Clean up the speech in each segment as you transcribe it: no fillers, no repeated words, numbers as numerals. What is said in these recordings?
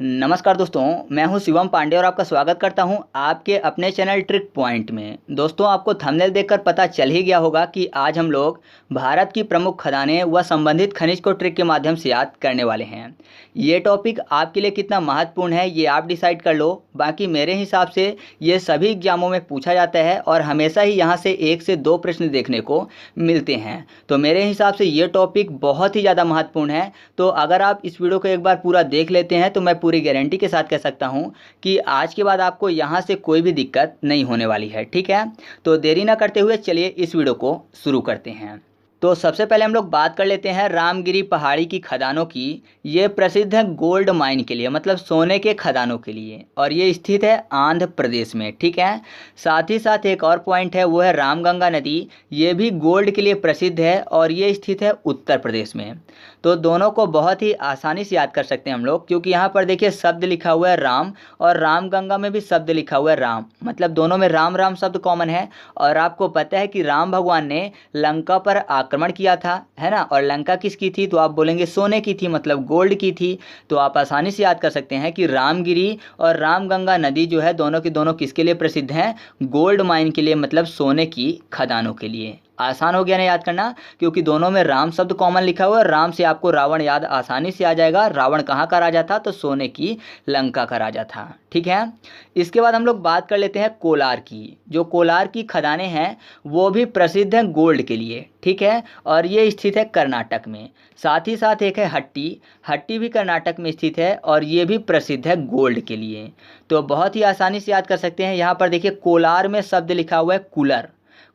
नमस्कार दोस्तों, मैं हूं शिवम पांडे और आपका स्वागत करता हूं आपके अपने चैनल ट्रिक पॉइंट में। दोस्तों, आपको थंबनेल देखकर पता चल ही गया होगा कि आज हम लोग भारत की प्रमुख खदानें व संबंधित खनिज को ट्रिक के माध्यम से याद करने वाले हैं। ये टॉपिक आपके लिए कितना महत्वपूर्ण है ये आप डिसाइड कर लो। बाकी मेरे हिसाब से ये सभी एग्जामों में पूछा जाता है और हमेशा ही यहाँ से 1 से 2 प्रश्न देखने को मिलते हैं। तो मेरे हिसाब से ये टॉपिक बहुत ही ज़्यादा महत्वपूर्ण है। तो अगर आप इस वीडियो को एक बार पूरा देख लेते हैं तो मैं पूरी गारंटी के साथ कह सकता हूं कि आज के बाद आपको यहां से कोई भी दिक्कत नहीं होने वाली है। ठीक है, तो देरी ना करते हुए चलिए इस वीडियो को शुरू करते हैं। तो सबसे पहले हम लोग बात कर लेते हैं रामगिरी पहाड़ी की खदानों की। ये प्रसिद्ध है गोल्ड माइन के लिए, मतलब सोने के खदानों के लिए, और ये स्थित है आंध्र प्रदेश में। ठीक है, साथ ही साथ एक और पॉइंट है, वो है रामगंगा नदी। ये भी गोल्ड के लिए प्रसिद्ध है और ये स्थित है उत्तर प्रदेश में। तो दोनों को बहुत ही आसानी से याद कर सकते हैं हम लोग, क्योंकि यहाँ पर देखिए शब्द लिखा हुआ है राम और रामगंगा में भी शब्द लिखा हुआ है राम, मतलब दोनों में राम राम शब्द कॉमन है। और आपको पता है कि राम भगवान ने लंका पर आक्रमण किया था, है ना, और लंका किसकी थी, तो आप बोलेंगे सोने की थी, मतलब गोल्ड की थी। तो आप आसानी से याद कर सकते हैं कि रामगिरी और रामगंगा नदी जो है दोनों की दोनों किसके लिए प्रसिद्ध हैं, गोल्ड माइन के लिए, मतलब सोने की खदानों के लिए। आसान हो गया ना याद करना, क्योंकि दोनों में राम शब्द कॉमन लिखा हुआ है। राम से आपको रावण याद आसानी से आ जाएगा। रावण कहाँ का राजा था, तो सोने की लंका का राजा था। ठीक है, इसके बाद हम लोग बात कर लेते हैं कोलार की। जो कोलार की खदानें हैं वो भी प्रसिद्ध हैं गोल्ड के लिए। ठीक है, और ये स्थित है कर्नाटक में। साथ ही साथ एक है हट्टी। हट्टी भी कर्नाटक में स्थित है और ये भी प्रसिद्ध है गोल्ड के लिए। तो बहुत ही आसानी से याद कर सकते हैं। यहाँ पर देखिए कोलार में शब्द लिखा हुआ है कूलर।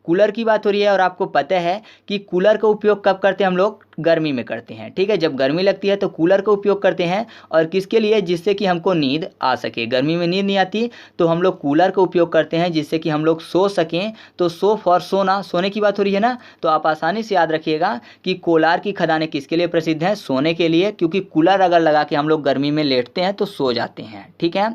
कूलर की बात हो रही है और आपको पता है कि कूलर का उपयोग कब करते हैं हम लोग, गर्मी में करते हैं। ठीक है, जब गर्मी लगती है तो कूलर का उपयोग करते हैं। और किसके लिए, जिससे कि हमको नींद आ सके। गर्मी में नींद नहीं आती तो हम लोग कूलर का उपयोग करते हैं जिससे कि हम लोग सो सकें। तो सो फॉर सोना, सोने की बात हो रही है ना। तो आप आसानी से याद रखिएगा कि कोलार की खदानें किसके लिए प्रसिद्ध हैं, सोने के लिए, क्योंकि कूलर अगर लगा के हम लोग गर्मी में लेटते हैं तो सो जाते हैं। ठीक है,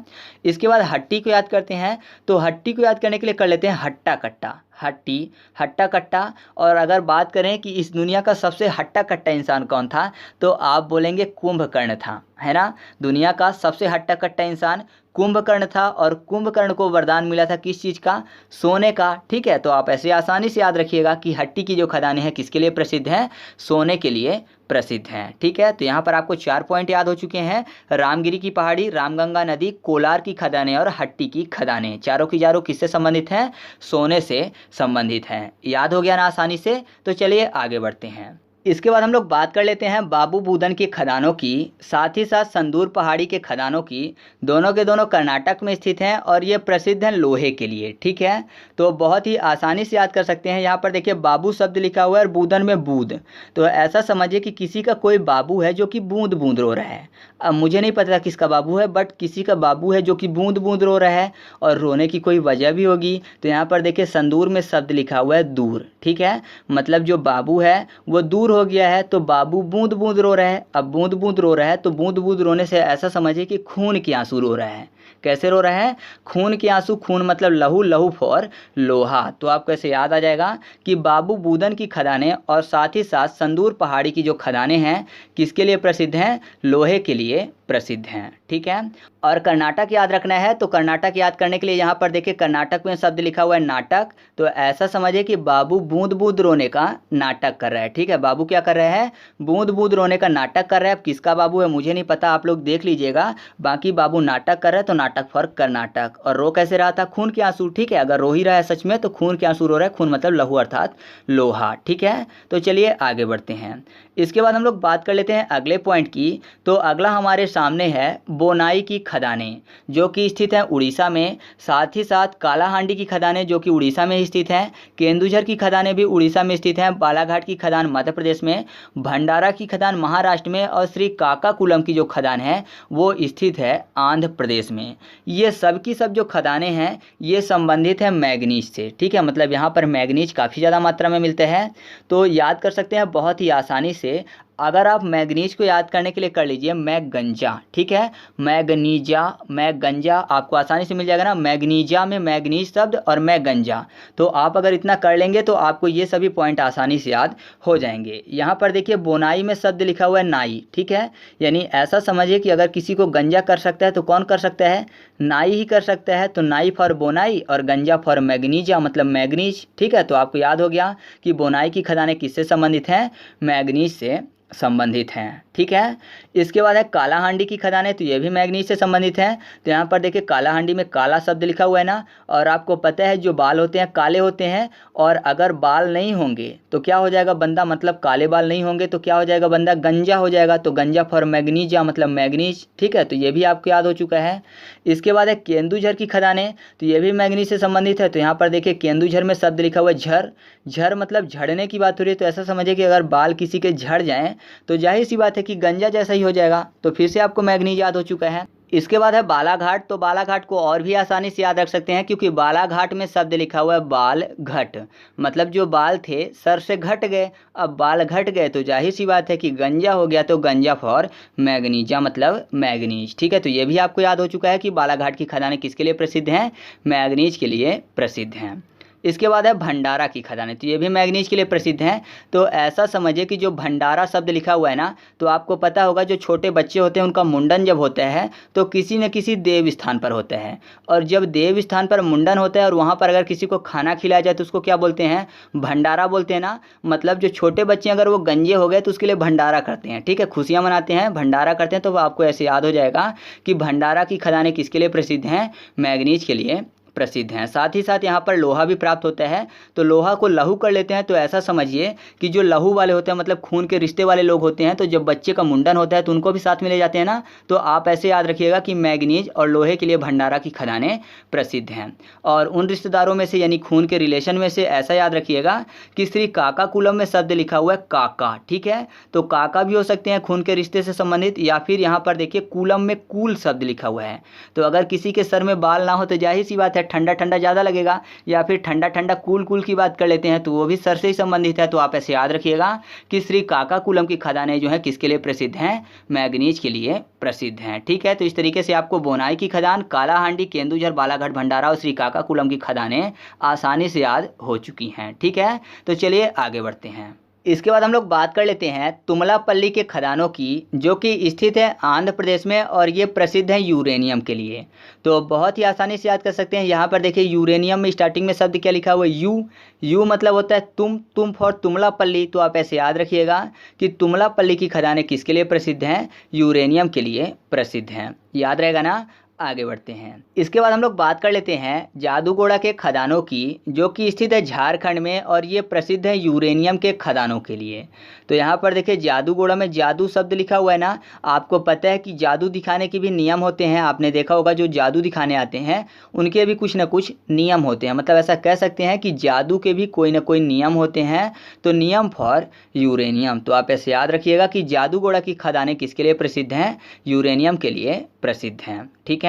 इसके बाद हट्टी को याद करते हैं। तो हट्टी को याद करने के लिए कर लेते हैं हट्टा कट्टा। हट्टी, हट्टा कट्टा। और अगर बात करें कि इस दुनिया का सबसे हट्टा कट्टा इंसान कौन था, तो आप बोलेंगे कुंभकर्ण था, है ना। दुनिया का सबसे हट्टा कट्टा इंसान कुंभकर्ण था और कुंभकर्ण को वरदान मिला था किस चीज़ का, सोने का। ठीक है, तो आप ऐसे आसानी से याद रखिएगा कि हट्टी की जो खदानें हैं किसके लिए प्रसिद्ध हैं, सोने के लिए प्रसिद्ध हैं। ठीक है, तो यहाँ पर आपको 4 पॉइंट याद हो चुके हैं। रामगिरी की पहाड़ी, रामगंगा नदी, कोलार की खदानें और हट्टी की खदानें। चारों की चारों किससे संबंधित हैं, सोने से संबंधित हैं। याद हो गया ना आसानी से। तो चलिए आगे बढ़ते हैं। इसके बाद हम लोग बात कर लेते हैं बाबू बूदन की खदानों की, साथ ही साथ संदूर पहाड़ी के खदानों की। दोनों के दोनों कर्नाटक में स्थित हैं और ये प्रसिद्ध हैं लोहे के लिए। ठीक है, तो बहुत ही आसानी से याद कर सकते हैं। यहाँ पर देखिए बाबू शब्द लिखा हुआ है और बूदन में बूंद। तो ऐसा समझिए कि किसी का कोई बाबू है जो कि बूंद बूंद रो रहा है। अब मुझे नहीं पता किसका बाबू है, बट किसी का बाबू है जो कि बूंद बूंद रो रहा है और रोने की कोई वजह भी होगी। तो यहाँ पर देखिए संदूर में शब्द लिखा हुआ है दूर। ठीक है, मतलब जो बाबू है वो दूर हो गया है तो बाबू बूंद बूंद रो रहा है। अब बूंद बूंद रो रहा है तो बूंद बूंद रोने से ऐसा समझिए कि खून के आंसू रो रहा है। कैसे रो रहा है, खून के आंसू। खून मतलब लहू, लहू फॉर लोहा। तो आपको ऐसे याद आ जाएगा कि बाबू बूदन की खदानें और साथ ही साथ संदूर पहाड़ी की जो खदानें हैं किसके लिए प्रसिद्ध हैं, लोहे के लिए प्रसिद्ध हैं। ठीक है, और कर्नाटक याद रखना है। तो कर्नाटक याद करने के लिए यहाँ पर देखिए कर्नाटक में शब्द लिखा हुआ है नाटक। तो ऐसा समझिए कि बाबू बूंद बूंद रोने का नाटक कर रहा है। ठीक है, बाबू क्या कर रहा है, बूंद बूंद रोने का नाटक कर रहा है। अब किसका बाबू है मुझे नहीं पता, आप लोग देख लीजिएगा। बाकी बाबू नाटक कर रहा है तो नाटक फॉर कर्नाटक। और रो कैसे रहा था, खून के आंसू। ठीक है, अगर रो ही रहा है सच में तो खून के आंसू रो रहा है। खून मतलब लहू अर्थात लोहा। ठीक है, तो चलिए आगे बढ़ते हैं। इसके बाद हम लोग बात कर लेते हैं अगले पॉइंट की। तो अगला हमारे सामने है बोनाई की खदानें, जो कि स्थित है उड़ीसा में। साथ ही साथ कालाहांडी की खदानें जो कि उड़ीसा में स्थित हैं। केंदुझर की खदानें भी उड़ीसा में स्थित हैं। बालाघाट की खदान मध्य प्रदेश में। भंडारा की खदान महाराष्ट्र में। और श्री काकाकुलम की जो खदान है वो स्थित है आंध्र प्रदेश में। ये सब की सब जो खदानें हैं ये संबंधित है मैग्नीज से। ठीक है, मतलब यहाँ पर मैग्नीज काफ़ी ज़्यादा मात्रा में मिलते हैं। तो याद कर सकते हैं बहुत ही आसानी से। अगर आप मैग्नीज को याद करने के लिए कर लीजिए मैगंजा, ठीक है, मैग्नीजा, मैगंजा आपको आसानी से मिल जाएगा ना, मैग्नीजा में मैग्नीज शब्द और मैगंजा। तो आप अगर इतना कर लेंगे तो आपको ये सभी पॉइंट आसानी से याद हो जाएंगे। यहाँ पर देखिए बोनाई में शब्द लिखा हुआ है नाई, ठीक है, यानी ऐसा समझिए कि अगर किसी को गंजा कर सकता है तो कौन कर सकता है, नाई ही कर सकता है। तो नाई फॉर बोनाई और गंजा फॉर मैग्नीजा मतलब मैग्नीज, ठीक है। तो आपको याद हो गया कि बोनाई की खदानें किससे संबंधित हैं, मैग्नीज से संबंधित हैं, ठीक है। इसके बाद है कालाहांडी की खदानें, तो ये भी मैग्नीज से संबंधित हैं। तो यहाँ पर देखिए कालाहांडी में काला शब्द लिखा हुआ है ना, और आपको पता है जो बाल होते हैं काले होते हैं, और अगर बाल नहीं होंगे तो क्या हो जाएगा बंदा, मतलब काले बाल नहीं होंगे तो क्या हो जाएगा बंदा, गंजा हो जाएगा। तो गंजा फॉर मैग्नीजा मतलब मैग्नीज, ठीक है। तो ये भी आपको याद हो चुका है। इसके बाद है केंदुझर की खदानें, तो ये भी मैग्नीज से संबंधित है। तो यहाँ पर देखिए केंदुझर में शब्द लिखा हुआ है झर, झर मतलब झड़ने की बात हो रही है। तो ऐसा समझिए कि अगर बाल किसी के झड़ जाएं तो जाहिर सी बात है कि गंजा जैसा ही हो जाएगा। तो फिर से आपको मैग्नीज याद हो चुका है। इसके बाद है बालाघाट, तो बालाघाट को और भी आसानी से याद रख सकते हैं क्योंकि बालाघाट में शब्द लिखा हुआ है बाल घट, मतलब जो बाल थे सर से घट गए, अब बाल घट गए तो जाहिर सी बात है कि गंजा हो गया। तो गंजा फॉर मैग्नीजा मतलब मैग्नीज, ठीक है। तो ये भी आपको याद हो चुका है कि बालाघाट की खदानें किसके लिए प्रसिद्ध हैं, मैग्नीज के लिए प्रसिद्ध हैं। इसके बाद है भंडारा की खदानें, तो ये भी मैग्नीज के लिए प्रसिद्ध हैं। तो ऐसा समझिए कि जो भंडारा शब्द लिखा हुआ है ना, तो आपको पता होगा जो छोटे बच्चे होते हैं उनका मुंडन जब होता है तो किसी न किसी देव स्थान पर होता है, और जब देव स्थान पर मुंडन होता है और वहाँ पर अगर किसी को खाना खिलाया जाए तो उसको क्या बोलते हैं, भंडारा बोलते हैं ना। मतलब जो छोटे बच्चे अगर वो गंजे हो गए तो उसके लिए भंडारा करते हैं, ठीक है, खुशियाँ मनाते हैं, भंडारा करते हैं। तो आपको ऐसे याद हो जाएगा कि भंडारा की खदानें किसके लिए प्रसिद्ध हैं, मैग्नीज के लिए प्रसिद्ध हैं। साथ ही साथ यहाँ पर लोहा भी प्राप्त होता है, तो लोहा को लहू कर लेते हैं। तो ऐसा समझिए कि जो लहू वाले होते हैं मतलब खून के रिश्ते वाले लोग होते हैं, तो जब बच्चे का मुंडन होता है तो उनको भी साथ में ले जाते हैं ना। तो आप ऐसे याद रखिएगा कि मैग्नीज और लोहे के लिए भंडारा की खदानें प्रसिद्ध हैं। और उन रिश्तेदारों में से यानी खून के रिलेशन में से ऐसा याद रखिएगा कि श्री काका कुलम में शब्द लिखा हुआ है काका, ठीक है। तो काका भी हो सकते हैं खून के रिश्ते से संबंधित, या फिर यहाँ पर देखिए कुलम में कूल शब्द लिखा हुआ है। तो अगर किसी के सर में बाल ना हो तो जाहिर सी बात है ठंडा ठंडा ज़्यादा लगेगा, या फिर ठंडा ठंडा कूल कूल की बात कर लेते हैं तो वो भी सर से ही संबंधित है। तो आप ऐसे याद रखिएगा कि श्री काका कुलम की खदानें जो है किसके लिए प्रसिद्ध हैं, मैग्नीज के लिए प्रसिद्ध हैं, ठीक है। तो इस तरीके से आपको बोनाई की खदान, कालाहांडी, केंदुझर, बालाघाट, भंडारा और श्री काका कुलम की खदानें आसानी से याद हो चुकी हैं, ठीक है। तो चलिए आगे बढ़ते हैं। इसके बाद हम लोग बात कर लेते हैं तुमलापल्ली के खदानों की, जो कि स्थित है आंध्र प्रदेश में, और ये प्रसिद्ध है यूरेनियम के लिए। तो बहुत ही आसानी से याद कर सकते हैं। यहाँ पर देखिए यूरेनियम में स्टार्टिंग में शब्द क्या लिखा हुआ है, यू, यू मतलब होता है तुम फॉर तुमलापल्ली। तो आप ऐसे याद रखिएगा कि तुमलापल्ली की खदानें किसके लिए प्रसिद्ध हैं, यूरेनियम के लिए प्रसिद्ध हैं, याद रहेगा ना। आगे बढ़ते हैं। इसके बाद हम लोग बात कर लेते हैं जादूगोड़ा के खदानों की, जो कि स्थित है झारखंड में, और ये प्रसिद्ध है यूरेनियम के खदानों के लिए। तो यहाँ पर देखिए जादूगोड़ा में जादू शब्द लिखा हुआ है ना, आपको पता है कि जादू दिखाने के भी नियम होते हैं। आपने देखा होगा जो जादू दिखाने आते हैं उनके भी कुछ ना कुछ नियम होते हैं, मतलब ऐसा कह सकते हैं कि जादू के भी कोई ना कोई नियम होते हैं। तो नियम फॉर यूरेनियम। तो आप ऐसे याद रखिएगा कि जादूगोड़ा की खदानें किसके लिए प्रसिद्ध हैं, यूरेनियम के लिए प्रसिद्ध हैं, ठीक है।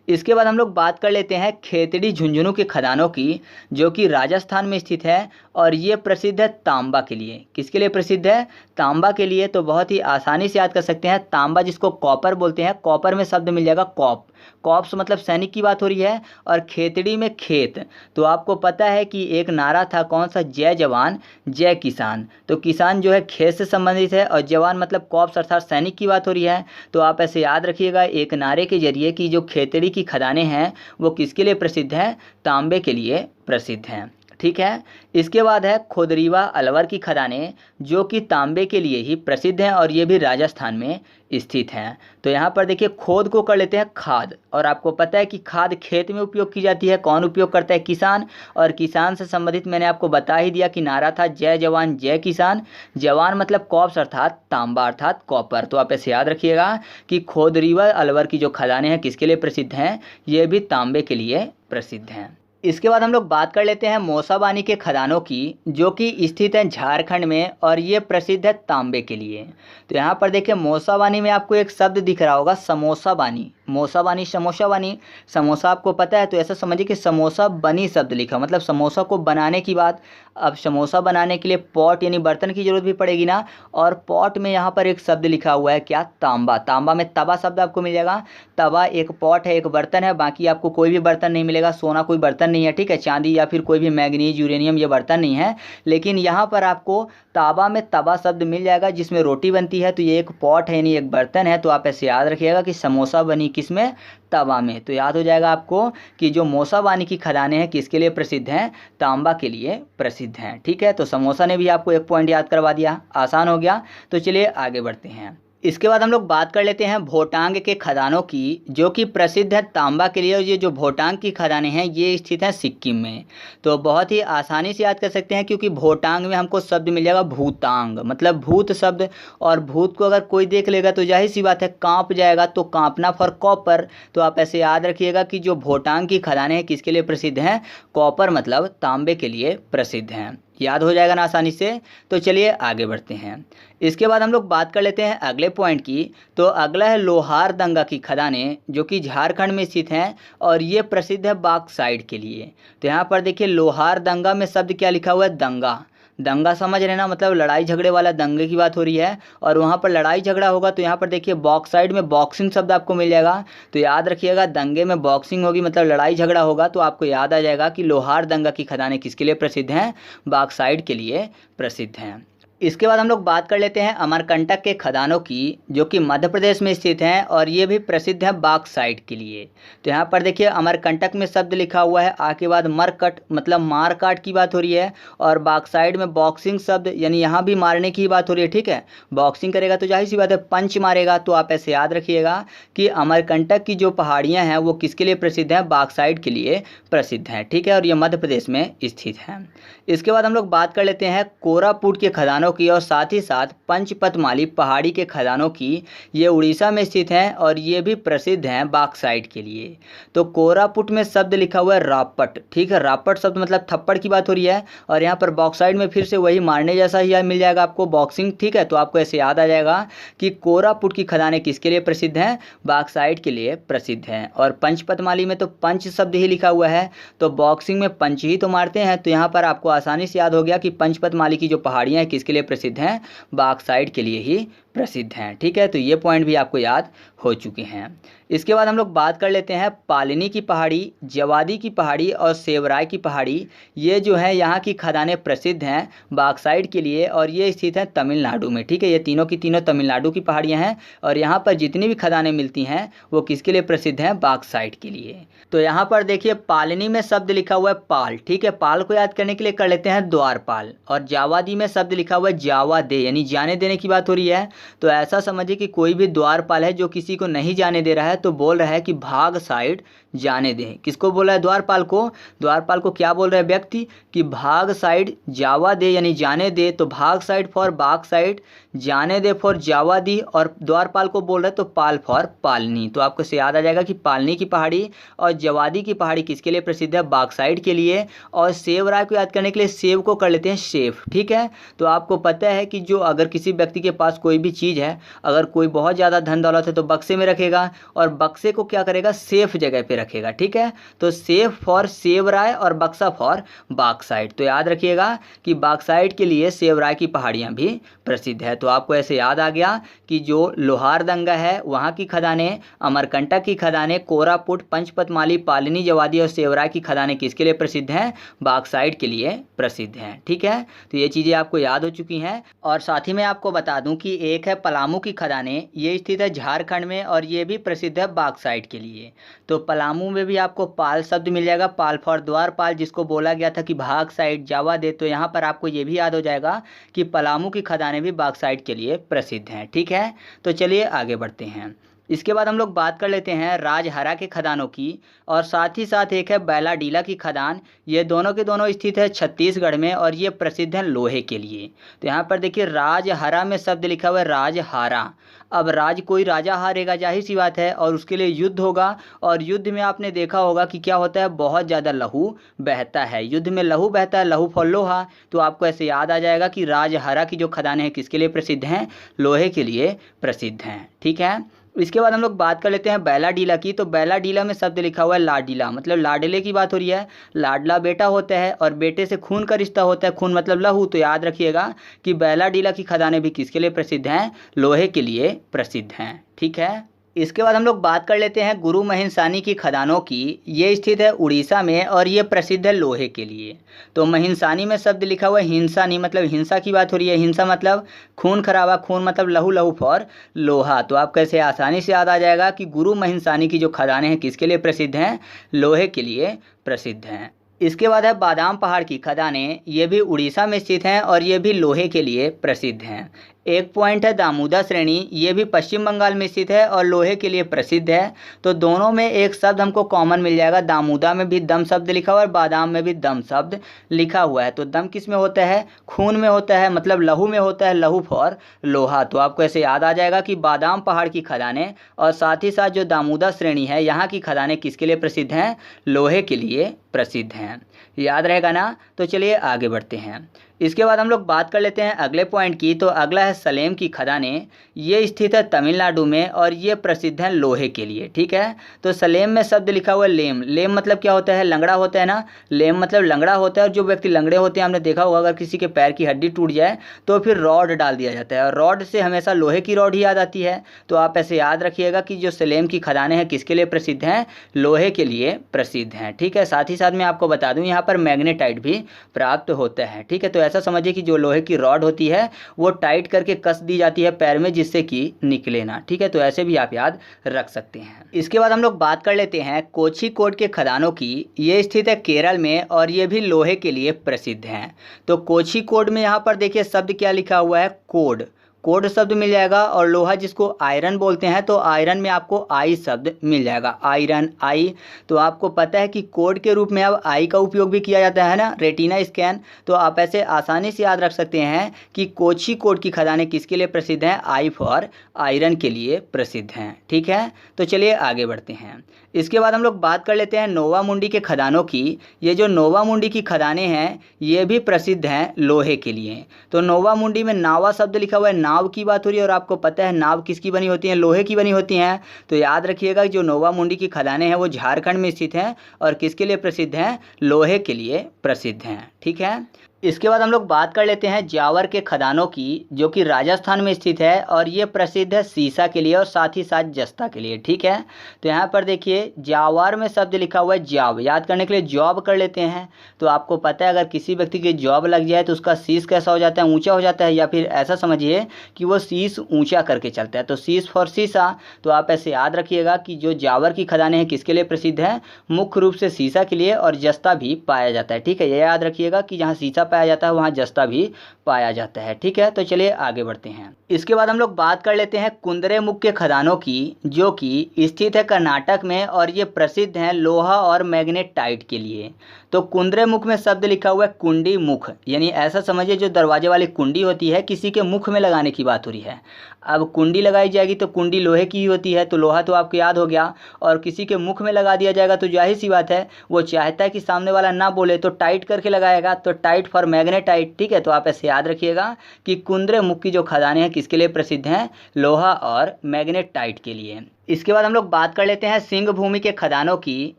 इसके बाद हम लोग बात कर लेते हैं खेतड़ी झुंझुनू के खदानों की, जो कि राजस्थान में स्थित है, और ये प्रसिद्ध है तांबा के लिए। किसके लिए प्रसिद्ध है, तांबा के लिए। तो बहुत ही आसानी से याद कर सकते हैं तांबा, जिसको कॉपर बोलते हैं। कॉपर में शब्द मिल जाएगा कॉप, कॉप्स मतलब सैनिक की बात हो रही है, और खेतड़ी में खेत। तो आपको पता है कि एक नारा था कौन सा, जय जवान जय किसान। तो किसान जो है खेत से संबंधित है, और जवान मतलब कॉप्स अर्थात सैनिक की बात हो रही है। तो आप ऐसे याद रखिएगा एक नारे के जरिए कि जो खेतड़ी की खदानें हैं वो किसके लिए प्रसिद्ध हैं, तांबे के लिए प्रसिद्ध हैं, ठीक है। इसके बाद है खोदरीवा अलवर की खदानें, जो कि तांबे के लिए ही प्रसिद्ध हैं, और ये भी राजस्थान में स्थित हैं। तो यहाँ पर देखिए खोद को कर लेते हैं खाद, और आपको पता है कि खाद खेत में उपयोग की जाती है। कौन उपयोग करता है, किसान। और किसान से संबंधित मैंने आपको बता ही दिया कि नारा था जय जवान जय किसान। जवान मतलब कॉप्स अर्थात तांबा अर्थात कॉपर। तो आप ऐसे याद रखिएगा कि खोदरीवा अलवर की जो खदानें हैं किसके लिए प्रसिद्ध हैं, ये भी तांबे के लिए प्रसिद्ध हैं। इसके बाद हम लोग बात कर लेते हैं मौसाबानी के खदानों की, जो कि स्थित है झारखंड में, और ये प्रसिद्ध है तांबे के लिए। तो यहाँ पर देखिए मौसाबानी में आपको एक शब्द दिख रहा होगा समोसा बानी, मोसा बानी समोसा बानी, समोसा आपको पता है, तो ऐसा समझिए कि समोसा बनी शब्द लिखा, मतलब समोसा को बनाने की बात। अब समोसा बनाने के लिए पॉट यानी बर्तन की जरूरत भी पड़ेगी ना, और पॉट में यहाँ पर एक शब्द लिखा हुआ है क्या, तांबा। तांबा में तवा शब्द आपको मिल जाएगा। तवा एक पॉट है, एक बर्तन है, बाकी आपको कोई भी बर्तन नहीं मिलेगा। सोना कोई बर्तन नहीं है, ठीक है, चांदी या फिर कोई भी मैग्नीज यूरेनियम ये बर्तन नहीं है। लेकिन यहाँ पर आपको तावा में तवा शब्द मिल जाएगा जिसमें रोटी बनती है, तो ये एक पॉट है यानी एक बर्तन है। तो आप ऐसे याद रखिएगा कि समोसा बनी किसमें, तवा में। तो याद हो जाएगा आपको कि जो मोसा बानी की खदानें हैं किसके लिए प्रसिद्ध हैं, तांबा के लिए प्रसिद्ध हैं। ठीक है, तो समोसा ने भी आपको एक पॉइंट याद करवा दिया, आसान हो गया। तो चलिए आगे बढ़ते हैं। इसके बाद हम लोग बात कर लेते हैं भोटांग के खदानों की, जो कि प्रसिद्ध है तांबा के लिए। और ये जो भोटांग की खदानें हैं ये स्थित हैं सिक्किम में। तो बहुत ही आसानी से याद कर सकते हैं, क्योंकि भोटांग में हमको शब्द मिल जाएगा भूतांग, मतलब भूत शब्द। और भूत को अगर कोई देख लेगा तो जाहिर सी बात है कांप जाएगा, तो कांपना फॉर कॉपर। तो आप ऐसे याद रखिएगा कि जो भोटांग की खदानें हैं किसके लिए प्रसिद्ध हैं, कॉपर मतलब तांबे के लिए प्रसिद्ध हैं। याद हो जाएगा ना आसानी से। तो चलिए आगे बढ़ते हैं। इसके बाद हम लोग बात कर लेते हैं अगले पॉइंट की। तो अगला है लोहारदंगा की खदानें, जो कि झारखंड में स्थित हैं और ये प्रसिद्ध है बॉक्साइट के लिए। तो यहाँ पर देखिए लोहारदंगा में शब्द क्या लिखा हुआ है, दंगा। दंगा समझ रहे ना, मतलब लड़ाई झगड़े वाला दंगे की बात हो रही है। और वहाँ पर लड़ाई झगड़ा होगा तो यहाँ पर देखिए बॉक्साइड में बॉक्सिंग शब्द आपको मिल जाएगा। तो याद रखिएगा दंगे में बॉक्सिंग होगी, मतलब लड़ाई झगड़ा होगा, तो आपको याद आ जाएगा कि लोहारदंगा की खदानें किसके लिए प्रसिद्ध हैं, बॉक्साइड के लिए प्रसिद्ध हैं। इसके बाद हम लोग बात कर लेते हैं अमरकंटक के खदानों की, जो कि मध्य प्रदेश में स्थित हैं और ये भी प्रसिद्ध है बॉक्साइट के लिए। तो यहाँ पर देखिए अमरकंटक में शब्द लिखा हुआ है, आ के बाद मरकट मतलब मार काट की बात हो रही है। और बॉक्साइट में बॉक्सिंग शब्द यानी यहाँ भी मारने की बात हो रही है। ठीक है, बॉक्सिंग करेगा तो जाहिर सी बात है पंच मारेगा। तो आप ऐसे याद रखिएगा कि अमरकंटक की जो पहाड़ियाँ हैं वो किसके लिए प्रसिद्ध हैं, बॉक्साइट के लिए प्रसिद्ध हैं। ठीक है, और ये मध्य प्रदेश में स्थित हैं। इसके बाद हम लोग बात कर लेते हैं कोरापुट के खदानों की, और साथ ही साथ पंचपतमाली पहाड़ी के खदानों की। ये उड़ीसा में स्थित हैं और ये भी प्रसिद्ध हैं बॉक्साइट के लिए। तो कोरापुट में शब्द लिखा हुआ है रापट। ठीक है, रापट शब्द मतलब थप्पड़ की बात हो रही है। और यहाँ पर बॉक्साइट में फिर से वही मारने जैसा ही मिल जाएगा आपको, बॉक्सिंग। ठीक है, तो आपको ऐसे याद आ जाएगा कि कोरापुट की खदानें किसके लिए प्रसिद्ध हैं, बॉक्साइट के लिए प्रसिद्ध हैं। और पंचपतमाली में तो पंच शब्द ही लिखा हुआ है, तो बॉक्सिंग में पंच ही तो मारते हैं। तो यहाँ पर आपको आसानी से याद हो गया कि पंचपतमाली की जो पहाड़ियाँ हैं किसके लिए प्रसिद्ध हैं, बॉक्साइट के लिए ही प्रसिद्ध हैं। ठीक है, तो ये पॉइंट भी आपको याद हो चुके हैं। इसके बाद हम लोग बात कर लेते हैं पालिनी की पहाड़ी, जवादी की पहाड़ी और सेवराय की पहाड़ी। ये जो है यहाँ की खदानें प्रसिद्ध हैं बॉक्साइट के लिए और ये स्थित हैं तमिलनाडु में। ठीक है, ये तीनों की तीनों तमिलनाडु की पहाड़ियाँ हैं और यहाँ पर जितनी भी खदानें मिलती हैं वो किसके लिए प्रसिद्ध हैं, बॉक्साइट के लिए। तो यहाँ पर देखिए पालिनी में शब्द लिखा हुआ है पाल। ठीक है, पाल को याद करने के लिए कर लेते हैं द्वारपाल। और जावादी में शब्द लिखा हुआ है जावा दे, यानी जाने देने की बात हो रही है। तो ऐसा समझिए कि कोई भी द्वारपाल है जो किसी को नहीं जाने दे रहा है, तो बोल रहा है कि भाग साइड जाने दें। किसको बोल रहा है, द्वारपाल को। द्वारपाल को क्या बोल रहा है व्यक्ति कि भाग साइड जावा दे यानी जाने दे। तो भाग साइड फॉर बॉक्साइट, जाने दे फॉर जावा दी, और द्वारपाल को बोल रहे तो पाल फॉर पालनी। तो आपको से याद आ जाएगा कि पालनी की पहाड़ी और जवादी की पहाड़ी किसके लिए प्रसिद्ध है, बॉक्साइट के लिए। और सेवराय को याद करने के लिए सेव को कर लेते हैं शेफ। ठीक है, तो आपको पता है कि जो अगर किसी व्यक्ति के पास कोई भी चीज़ है, अगर कोई बहुत ज़्यादा धन दौलत है तो बक्से में रखेगा और बक्से को क्या करेगा, सेफ जगह पे रखेगा। ठीक है, तो सेफ फॉर सेवराय और बक्सा फॉर बॉक्साइट। तो याद रखिएगा कि बॉक्साइट के लिए सेवराय की पहाड़ियाँ भी प्रसिद्ध है। तो आपको ऐसे याद आ गया कि जो लोहारदंगा है वहाँ की खदानें, अमरकंटक की खदानें, कोरापुट, पंचपतमाली, पालिनी, जवादी और सेवराय की खदानें किसके लिए प्रसिद्ध हैं, बॉक्साइट के लिए प्रसिद्ध हैं। ठीक है, तो ये चीज़ें आपको याद हो चुकी हैं। और साथ ही मैं आपको बता दूं कि एक है पलामू की खदानें, ये स्थित है झारखंड में और ये भी प्रसिद्ध है बॉक्साइट के लिए। तो पलामू में भी आपको पाल शब्द मिल जाएगा, पाल फॉर द्वारपाल, जिसको बोला गया था कि भाग साइड जावा दे। तो यहाँ पर आपको ये भी याद हो जाएगा कि पलामू की खदानें भी बॉक्साइट के लिए प्रसिद्ध हैं। ठीक है, तो चलिए आगे बढ़ते हैं। इसके बाद हम लोग बात कर लेते हैं राजहरा के खदानों की, और साथ ही साथ एक है बैलाडीला की खदान। ये दोनों के दोनों स्थित है छत्तीसगढ़ में और ये प्रसिद्ध हैं लोहे के लिए। तो यहाँ पर देखिए राजहरा में शब्द लिखा हुआ है राजहारा। अब राज कोई राजा हारेगा, जाहिर सी बात है, और उसके लिए युद्ध होगा। और युद्ध में आपने देखा होगा कि क्या होता है, बहुत ज़्यादा लहू बहता है। युद्ध में लहू बहता है, लहू फॉर लोहा। तो आपको ऐसे याद आ जाएगा कि राजहरा की जो खदानें हैं किसके लिए प्रसिद्ध हैं, लोहे के लिए प्रसिद्ध हैं। ठीक है, इसके बाद हम लोग बात कर लेते हैं बैलाडीला की। तो बैलाडीला में शब्द लिखा हुआ है लाडीला, मतलब लाडले की बात हो रही है। लाडला बेटा होता है और बेटे से खून का रिश्ता होता है, खून मतलब लहू। तो याद रखिएगा कि बैलाडीला की खदानें भी किसके लिए प्रसिद्ध हैं? लोहे के लिए प्रसिद्ध हैं। ठीक है। इसके बाद हम लोग बात कर लेते हैं गुरु महिंसानी की खदानों की। ये स्थित है उड़ीसा में और ये प्रसिद्ध है लोहे के लिए। तो महिंसानी में शब्द लिखा हुआ है हिंसानी, मतलब हिंसा की बात हो रही है। हिंसा मतलब खून खराबा, खून मतलब लहू, लहू फॉर लोहा। तो आप कैसे आसानी से याद आ जाएगा कि गुरु महिंसानी की जो खदानें हैं किसके लिए प्रसिद्ध हैं? लोहे के लिए प्रसिद्ध हैं। इसके बाद है बादाम पहाड़ की खदानें। ये भी उड़ीसा में स्थित हैं और ये भी लोहे के लिए प्रसिद्ध हैं। एक पॉइंट है दामोदा श्रेणी, ये भी पश्चिम बंगाल में स्थित है और लोहे के लिए प्रसिद्ध है। तो दोनों में एक शब्द हमको कॉमन मिल जाएगा। दामोदा में भी दम शब्द लिखा हुआ है और बादाम में भी दम शब्द लिखा हुआ है। तो दम किस में होता है? खून में होता है, मतलब लहू में होता है, लहू फॉर लोहा। तो आपको ऐसे याद आ जाएगा कि बादाम पहाड़ की खदानें और साथ ही साथ जो दामोदा श्रेणी है यहाँ की खदानें किसके लिए प्रसिद्ध हैं? लोहे के लिए प्रसिद्ध हैं। याद रहेगा ना? तो चलिए आगे बढ़ते हैं। इसके बाद हम लोग बात कर लेते हैं अगले पॉइंट की। तो अगला है सलेम की खदानें। ये स्थित है तमिलनाडु में और ये प्रसिद्ध हैं लोहे के लिए। ठीक है। तो सलेम में शब्द लिखा हुआ है लेम। लेम मतलब क्या होता है? लंगड़ा होता है ना। लेम मतलब लंगड़ा होता है और जो व्यक्ति लंगड़े होते हैं, हमने देखा होगा अगर किसी के पैर की हड्डी टूट जाए तो फिर रॉड डाल दिया जाता है और रॉड से हमेशा लोहे की रॉड ही याद आती है। तो आप ऐसे याद रखिएगा कि जो सलेम की खदानें हैं किसके लिए प्रसिद्ध हैं? लोहे के लिए प्रसिद्ध हैं। ठीक है। साथ ही साथ मैं आपको बता दूं यहाँ पर मैग्नेटाइट भी प्राप्त होता है। ठीक है। तो ऐसा समझिए कि जो लोहे की रॉड होती है वो टाइट करके कस दी जाती है पैर में, जिससे कि निकले ना। ठीक है। तो ऐसे भी आप याद रख सकते हैं। इसके बाद हम लोग बात कर लेते हैं कोझिकोड के खदानों की। ये स्थित है केरल में और ये भी लोहे के लिए प्रसिद्ध हैं। तो कोझिकोड में यहाँ पर देखिए शब्द क्या लिखा हुआ है? कोड। कोड शब्द मिल जाएगा और लोहा जिसको आयरन बोलते हैं तो आयरन में आपको आई शब्द मिल जाएगा। आयरन, आई। तो आपको पता है कि कोड के रूप में अब आई का उपयोग भी किया जाता है ना, रेटिना स्कैन। तो आप ऐसे आसानी से याद रख सकते हैं कि कोझिकोड की खदानें किसके लिए प्रसिद्ध हैं? आई फॉर आयरन के लिए प्रसिद्ध हैं। ठीक है। तो चलिए आगे बढ़ते हैं। इसके बाद हम लोग बात कर लेते हैं नोवा मुंडी के खदानों की। ये जो नोवा मुंडी की खदानें हैं ये भी प्रसिद्ध हैं लोहे के लिए। तो नोवा मुंडी में नावा शब्द लिखा हुआ है, नाव की बात हो रही है और आपको पता है नाव किसकी बनी होती हैं? लोहे की बनी होती हैं। तो याद रखिएगा जो नोवा मुंडी की खदानें हैं वो झारखंड में स्थित हैं और किसके लिए प्रसिद्ध हैं? लोहे के लिए प्रसिद्ध हैं। ठीक है। इसके बाद हम लोग बात कर लेते हैं जावर के खदानों की, जो कि राजस्थान में स्थित है और ये प्रसिद्ध है सीसा के लिए और साथ ही साथ जस्ता के लिए। ठीक है। तो यहाँ पर देखिए जावर में शब्द लिखा हुआ है जॉब। याद करने के लिए जॉब कर लेते हैं। तो आपको पता है अगर किसी व्यक्ति की जॉब लग जाए तो उसका शीश कैसा हो जाता है? ऊंचा हो जाता है, या फिर ऐसा समझिए कि वो शीश ऊंचा करके चलता है। तो शीश फॉर सीसा। तो आप ऐसे याद रखिएगा कि जो जावर की खदानें हैं किसके लिए प्रसिद्ध हैं? मुख्य रूप से सीसा के लिए और जस्ता भी पाया जाता है। ठीक है। ये याद रखिएगा कि जहाँ सीसा पाया जाता है वहाँ जस्ता भी पाया जाता है। ठीक है। तो चलिए आगे बढ़ते हैं। इसके बाद हम लोग बात कर लेते हैं कुंद्रेमुख के खदानों की, जो कि स्थित है कर्नाटक में और ये प्रसिद्ध हैं लोहा और मैग्नेटाइट के लिए। तो कुंद्रेमुख में शब्द लिखा हुआ है कुंडी मुख, यानी ऐसा समझिए जो दरवाजे वाली कुंडी होती है किसी के मुख में लगाने की बात हो रही है। अब कुंडी लगाई जाएगी तो कुंडी लोहे की ही होती है, तो लोहा तो आपको याद हो गया। और किसी के मुख में लगा दिया जाएगा तो जाहिर सी बात है वो चाहता है कि सामने वाला ना बोले तो टाइट करके लगाएगा, तो टाइट फॉर मैग्नेटाइट। ठीक है। तो आप ऐसे याद रखिएगा कि कुंद्रेमुख की जो खदानें हैं किसके लिए प्रसिद्ध हैं? लोहा और मैग्नेटाइट के लिए। इसके बाद हम लोग बात कर लेते हैं सिंह भूमि के खदानों की,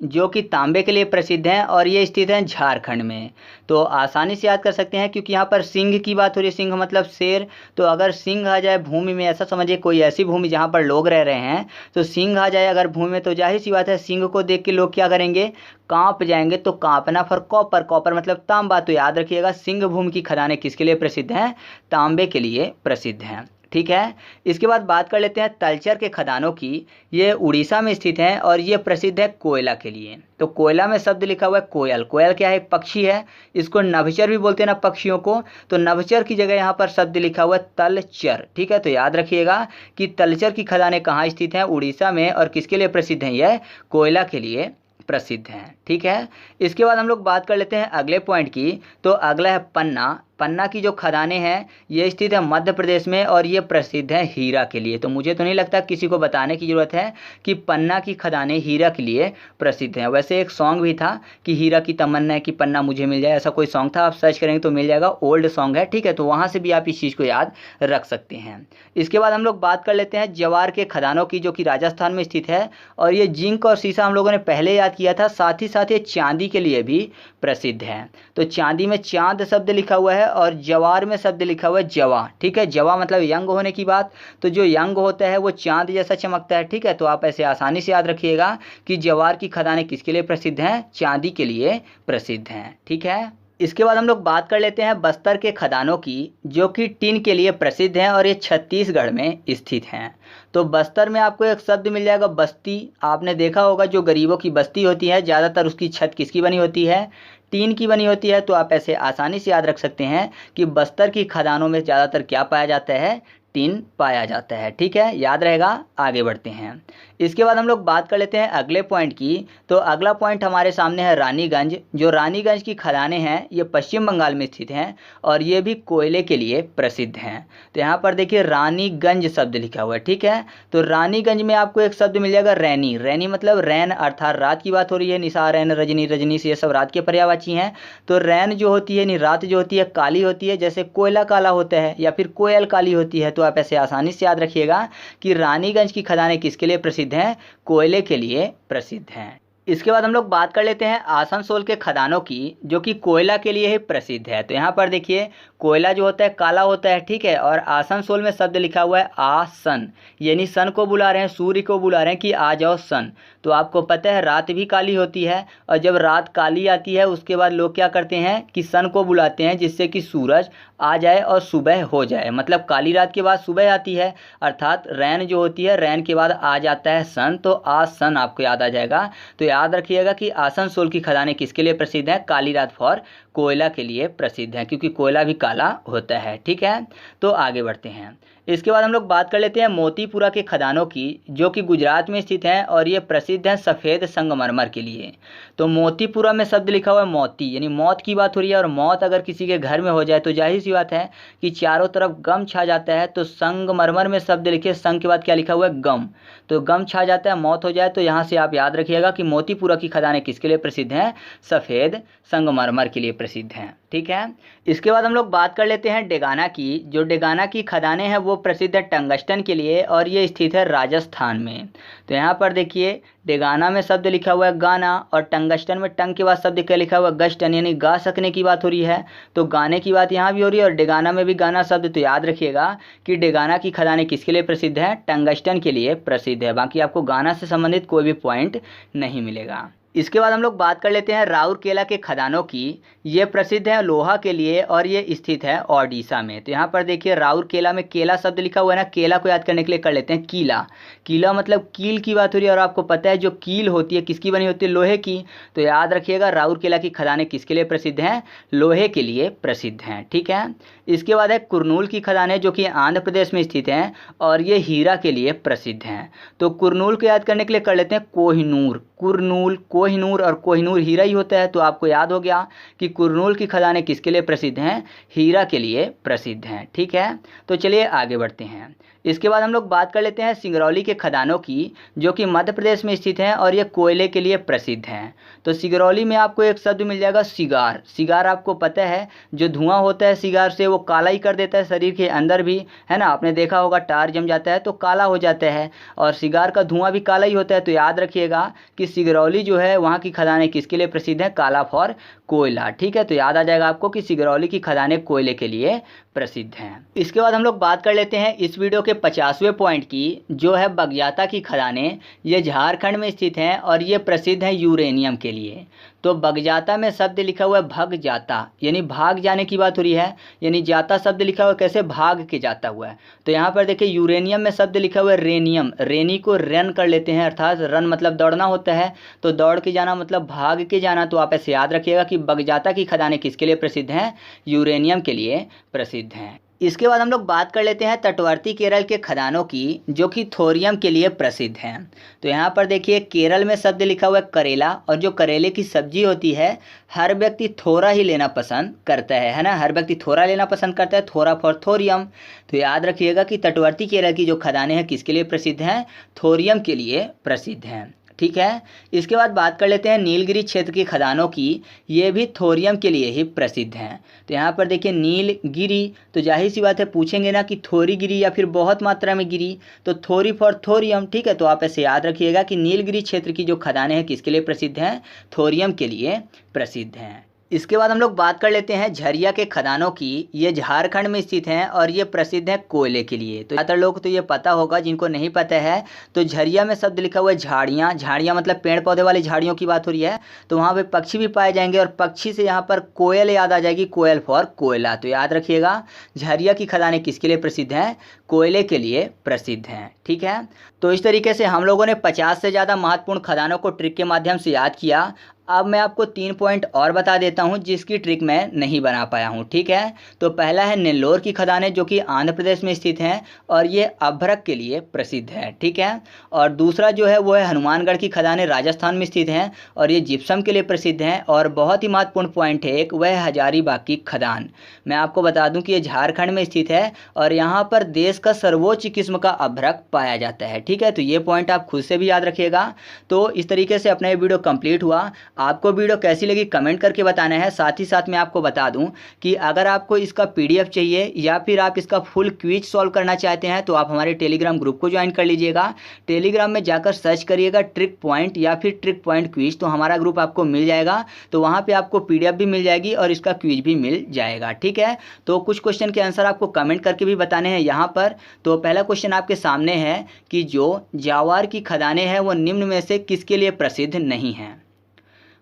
जो कि तांबे के लिए प्रसिद्ध हैं और ये स्थित हैं झारखंड में। तो आसानी से याद कर सकते हैं क्योंकि यहाँ पर सिंह की बात हो रही है। सिंह मतलब शेर। तो अगर सिंह आ जाए भूमि में, ऐसा समझिए कोई ऐसी भूमि जहाँ पर लोग रह रहे हैं, तो सिंह आ जाए अगर भूमि में तो जाहिर सी बात है सिंह को देख के लोग क्या करेंगे? कांप जाएंगे। तो कांपना फॉर कॉपर। कॉपर मतलब तांबा। तो याद रखिएगा सिंह भूमि की खदानें किसके लिए प्रसिद्ध हैं? तांबे के लिए प्रसिद्ध हैं। ठीक है। इसके बाद बात कर लेते हैं तलचर के खदानों की। ये उड़ीसा में स्थित हैं और ये प्रसिद्ध है कोयला के लिए। तो कोयला में शब्द लिखा हुआ है कोयल। कोयल क्या है? एक पक्षी है। इसको नभचर भी बोलते हैं ना पक्षियों को। तो नभचर की जगह यहाँ पर शब्द लिखा हुआ है तलचर। ठीक है। तो याद रखिएगा कि तलचर की खदानें कहाँ स्थित हैं? उड़ीसा में। और किसके लिए प्रसिद्ध हैं? यह कोयला के लिए प्रसिद्ध हैं। ठीक है। इसके बाद हम लोग बात कर लेते हैं अगले पॉइंट की। तो अगला है पन्ना। पन्ना की जो खदानें हैं ये स्थित है मध्य प्रदेश में और ये प्रसिद्ध है हीरा के लिए। तो मुझे तो नहीं लगता किसी को बताने की ज़रूरत है कि पन्ना की खदानें हीरा के लिए प्रसिद्ध हैं। वैसे एक सॉन्ग भी था कि हीरा की तमन्ना है कि पन्ना मुझे मिल जाए, ऐसा कोई सॉन्ग था, आप सर्च करेंगे तो मिल जाएगा, ओल्ड सॉन्ग है, ठीक है। तो वहाँ से भी आप इस चीज़ को याद रख सकते हैं। इसके बाद हम लोग बात कर लेते हैं जवार के खदानों की, जो कि राजस्थान में स्थित है। और ये जिंक और सीसा हम लोगों ने पहले याद किया था, साथ ही साथ ये चांदी के लिए भी प्रसिद्ध है। तो चांदी में चांद शब्द लिखा हुआ है और जवार में शब्द लिखा हुआ है जवा, ठीक है। जवा मतलब यंग होने की बात। तो जो यंग होता है वो चांद जैसा चमकता है, ठीक है। तो आप ऐसे आसानी से याद रखिएगा कि जवार की खदानें किसके लिए प्रसिद्ध हैं? चांदी के लिए प्रसिद्ध हैं, ठीक है। इसके बाद हम लोग बात कर लेते हैं बस्तर के खदानों की, जो कि टिन के लिए प्रसिद्ध हैं और ये छत्तीसगढ़ में स्थित हैं। तो बस्तर में आपको एक शब्द मिल जाएगा बस्ती। आपने देखा होगा जो गरीबों की बस्ती होती है ज़्यादातर उसकी छत किसकी बनी होती है? टीन की बनी होती है। तो आप ऐसे आसानी से याद रख सकते हैं कि बस्तर की खदानों में ज़्यादातर क्या पाया जाता है? टिन पाया जाता है, ठीक है, याद रहेगा। आगे बढ़ते हैं। इसके बाद हम लोग बात कर लेते हैं अगले पॉइंट की। तो अगला पॉइंट हमारे सामने है रानीगंज। जो रानीगंज की खदानें हैं ये पश्चिम बंगाल में स्थित हैं और ये भी कोयले के लिए प्रसिद्ध हैं। तो यहाँ पर देखिए रानीगंज शब्द लिखा हुआ है, ठीक है। तो रानीगंज में आपको एक शब्द मिल जाएगा रैनी। रैनी मतलब रैन, अर्थात रात की बात हो रही है। निशा, रैन, रजनी, रजनी से ये सब रात के पर्यायवाची हैं। तो रैन जो होती है यानी रात जो होती है काली होती है, जैसे कोयला काला होता है या फिर कोयल काली होती है। तो आप ऐसे आसानी से याद रखिएगा कि रानीगंज की खदानें किसके लिए प्रसिद्ध हैं? कोयले के लिए प्रसिद्ध हैं। इसके बाद हम लोग बात कर लेते हैं आसनसोल के खदानों की, जो कि कोयला के लिए ही प्रसिद्ध है। तो यहाँ पर देखिए कोयला जो होता है काला होता है, ठीक है। और आसनसोल में शब्द लिखा हुआ है आसन, यानी सन को बुला रहे हैं, सूर्य को बुला रहे हैं कि आ जाओ सन। तो आपको पता है रात भी काली होती है और जब रात काली आती है उसके बाद लोग क्या करते हैं कि सन को बुलाते हैं जिससे कि सूरज आ जाए और सुबह हो जाए। मतलब काली रात के बाद सुबह आती है, अर्थात रैन जो होती है, रैन के बाद आ जाता है सन। तो आज सन आपको याद आ जाएगा। तो याद रखिएगा कि आसनसोल की खदानें किसके लिए प्रसिद्ध हैं? काली रात फॉर कोयला के लिए प्रसिद्ध है, क्योंकि कोयला भी काला होता है, ठीक है। तो आगे बढ़ते हैं। इसके बाद हम लोग बात कर लेते हैं मोतीपुरा के खदानों की, जो कि गुजरात में स्थित हैं और ये प्रसिद्ध हैं सफ़ेद संगमरमर के लिए। तो मोतीपुरा में शब्द लिखा हुआ है मोती, यानी मौत की बात हो रही है। और मौत अगर किसी के घर में हो जाए तो जाहिर सी बात है कि चारों तरफ गम छा जाता है। तो संगमरमर में शब्द लिखिए, संग के बाद क्या लिखा हुआ है? गम। तो गम छा जाता है, मौत हो जाए। तो यहाँ से आप याद रखिएगा कि मोतीपुरा की खदानें किसके लिए प्रसिद्ध हैं? सफ़ेद संगमरमर के लिए प्रसिद्ध हैं, ठीक है। इसके बाद हम लोग बात कर लेते हैं डेगाना की। जो डेगाना की खदानें हैं वो प्रसिद्ध है टंगस्टन के लिए और ये स्थित है राजस्थान में। तो यहाँ पर देखिए डेगाना में शब्द लिखा हुआ है गाना और टंगस्टन में टंग के बाद शब्द क्या लिखा हुआ है? गस्टन, यानी गा सकने की बात हो रही है। तो गाने की बात यहाँ भी हो रही है और डेगाना में भी गाना शब्द। तो याद रखिएगा कि डेगाना की खदानें किसके लिए प्रसिद्ध है? टंगस्टन के लिए प्रसिद्ध है। बाकी आपको गाना से संबंधित कोई भी पॉइंट नहीं मिलेगा। इसके बाद हम लोग बात कर लेते हैं राउरकेला के खदानों की। ये प्रसिद्ध है लोहा के लिए और ये स्थित है ओडिशा में। तो यहाँ पर देखिए राउरकेला में केला शब्द लिखा हुआ है ना, केला को याद करने के लिए कर लेते हैं कीला। कीला मतलब कील की बात हो रही है और आपको पता है जो कील होती है किसकी बनी होती है? लोहे की। तो याद रखिएगा राउरकेला की खदानें किसके लिए प्रसिद्ध हैं? लोहे के लिए प्रसिद्ध हैं, ठीक है। इसके बाद है कुरनूल की खदानें, जो कि आंध्र प्रदेश में स्थित हैं और ये हीरा के लिए प्रसिद्ध हैं। तो कुरनूल को याद करने के लिए कर लेते हैं कोहिनूर। कुरनूल, कोहिनूर और कोहिनूर हीरा ही होता है। तो आपको याद हो गया कि कुरनूल की खदानें किसके लिए प्रसिद्ध हैं? हीरा के लिए प्रसिद्ध हैं, ठीक है। तो चलिए आगे बढ़ते हैं। इसके बाद हम लोग बात कर लेते हैं सिंगरौली के खदानों की, जो कि मध्य प्रदेश में स्थित हैं और ये कोयले के लिए प्रसिद्ध हैं। तो सिंगरौली में आपको एक शब्द मिल जाएगा सिगार। सिगार आपको पता है जो धुआं होता है सिगार से वो काला ही कर देता है शरीर के अंदर भी, है ना। आपने देखा होगा टार जम जाता है तो काला हो जाता है और सिगार का धुआं भी काला ही होता है। तो याद रखिएगा कि सिंगरौली जो है वहाँ की खदानें किसके लिए प्रसिद्ध हैं? काला फॉर कोयला, ठीक है। तो याद आ जाएगा आपको कि सिंगरौली की खदानें कोयले के लिए प्रसिद्ध हैं। इसके बाद हम लोग बात कर लेते हैं इस वीडियो के 50वें पॉइंट की, जो है बगजाता की खदानें। ये झारखंड में स्थित हैं और ये प्रसिद्ध हैं यूरेनियम के लिए। तो बगजाता में शब्द लिखा हुआ है भग जाता, यानी भाग जाने की बात हो रही है। यानी जाता शब्द लिखा हुआ है कैसे? भाग के जाता हुआ है। तो यहाँ पर देखिए यूरेनियम में शब्द लिखा हुआ है रेनियम। रेनी को रन कर लेते हैं, अर्थात रन मतलब दौड़ना होता है। तो दौड़ के जाना मतलब भाग के जाना। तो आप ऐसे याद रखिएगा कि बगजाता की खदानें किसके लिए प्रसिद्ध हैं? यूरेनियम के लिए प्रसिद्ध हैं। इसके बाद हम लोग बात कर लेते हैं तटवर्ती केरल के खदानों की, जो कि थोरियम के लिए प्रसिद्ध हैं। तो यहाँ पर देखिए केरल में शब्द लिखा हुआ है करेला, और जो करेले की सब्जी होती है हर व्यक्ति थोड़ा ही लेना पसंद करता है ना, हर व्यक्ति थोड़ा लेना पसंद करता है, थोड़ा फॉर थोरियम। तो याद रखिएगा कि तटवर्ती केरल की जो खदानें हैं किसके लिए प्रसिद्ध हैं, थोरियम के लिए प्रसिद्ध हैं। ठीक है, इसके बाद बात कर लेते हैं नीलगिरी क्षेत्र की खदानों की, ये भी थोरियम के लिए ही प्रसिद्ध हैं। तो यहाँ पर देखिए नीलगिरी, तो जाहिर सी बात है पूछेंगे ना कि थोड़ी गिरी या फिर बहुत मात्रा में गिरी, तो थोड़ी फॉर थोरियम। ठीक है, तो आप ऐसे याद रखिएगा कि नीलगिरी क्षेत्र की जो खदानें हैं किसके लिए प्रसिद्ध हैं, थोरियम के लिए प्रसिद्ध हैं। इसके बाद हम लोग बात कर लेते हैं झरिया के खदानों की, ये झारखंड में स्थित हैं और ये प्रसिद्ध है कोयले के लिए। तो ज़्यादातर लोग तो ये पता होगा, जिनको नहीं पता है तो झरिया में शब्द लिखा हुआ है झाड़ियाँ, झाड़ियाँ मतलब पेड़ पौधे वाली झाड़ियों की बात हो रही है। तो वहाँ पे पक्षी भी पाए जाएंगे, और पक्षी से यहाँ पर कोयल याद आ जाएगी, कोयल फॉर कोयला। तो याद रखिएगा झरिया की खदानें किसके लिए प्रसिद्ध हैं, कोयले के लिए प्रसिद्ध हैं। ठीक है, तो इस तरीके से हम लोगों ने 50 से ज़्यादा महत्वपूर्ण खदानों को ट्रिक के माध्यम से याद किया। अब मैं आपको 3 पॉइंट और बता देता हूं जिसकी ट्रिक मैं नहीं बना पाया हूं। ठीक है, तो पहला है नेल्लोर की खदानें, जो कि आंध्र प्रदेश में स्थित हैं और ये अभ्रक के लिए प्रसिद्ध है। ठीक है, और दूसरा जो है वो है हनुमानगढ़ की खदानें, राजस्थान में स्थित हैं और ये जिप्सम के लिए प्रसिद्ध हैं। और बहुत ही महत्वपूर्ण पॉइंट है एक, वह है हजारीबाग की खदान। मैं आपको बता दूं कि ये झारखंड में स्थित है और यहाँ पर देश का सर्वोच्च किस्म का अभ्रक पाया जाता है। ठीक है, तो ये पॉइंट आप खुद से भी याद रखिएगा। तो इस तरीके से अपना ये वीडियो कंप्लीट हुआ। आपको वीडियो कैसी लगी कमेंट करके बताना है। साथ ही साथ मैं आपको बता दूं कि अगर आपको इसका पीडीएफ चाहिए या फिर आप इसका फुल क्विज सॉल्व करना चाहते हैं तो आप हमारे टेलीग्राम ग्रुप को ज्वाइन कर लीजिएगा। टेलीग्राम में जाकर सर्च करिएगा ट्रिक पॉइंट या फिर ट्रिक पॉइंट क्विज, तो हमारा ग्रुप आपको मिल जाएगा। तो वहाँ पर आपको पीडीएफ भी मिल जाएगी और इसका क्विज भी मिल जाएगा। ठीक है, तो कुछ क्वेश्चन के आंसर आपको कमेंट करके भी बताने हैं यहाँ पर। तो पहला क्वेश्चन आपके सामने है कि जो जावार की खदानें हैं वो निम्न में से किसके लिए प्रसिद्ध नहीं हैं।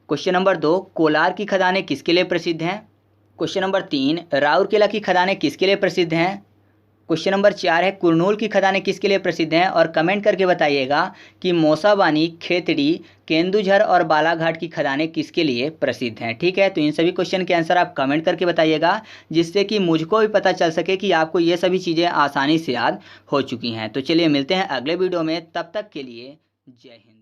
क्वेश्चन नंबर 2, कोलार की खदानें किसके लिए प्रसिद्ध हैं। क्वेश्चन नंबर 3, राउरकेला की खदानें किसके लिए प्रसिद्ध हैं। क्वेश्चन नंबर 4 है कुरनूल की खदानें किसके लिए प्रसिद्ध हैं। और कमेंट करके बताइएगा कि मौसाबानी, खेतड़ी, केंदुझर और बालाघाट की खदानें किसके लिए प्रसिद्ध हैं। ठीक है, तो इन सभी क्वेश्चन के आंसर आप कमेंट करके बताइएगा, जिससे कि मुझको भी पता चल सके कि आपको ये सभी चीज़ें आसानी से याद हो चुकी हैं। तो चलिए मिलते हैं अगले वीडियो में, तब तक के लिए जय हिंद।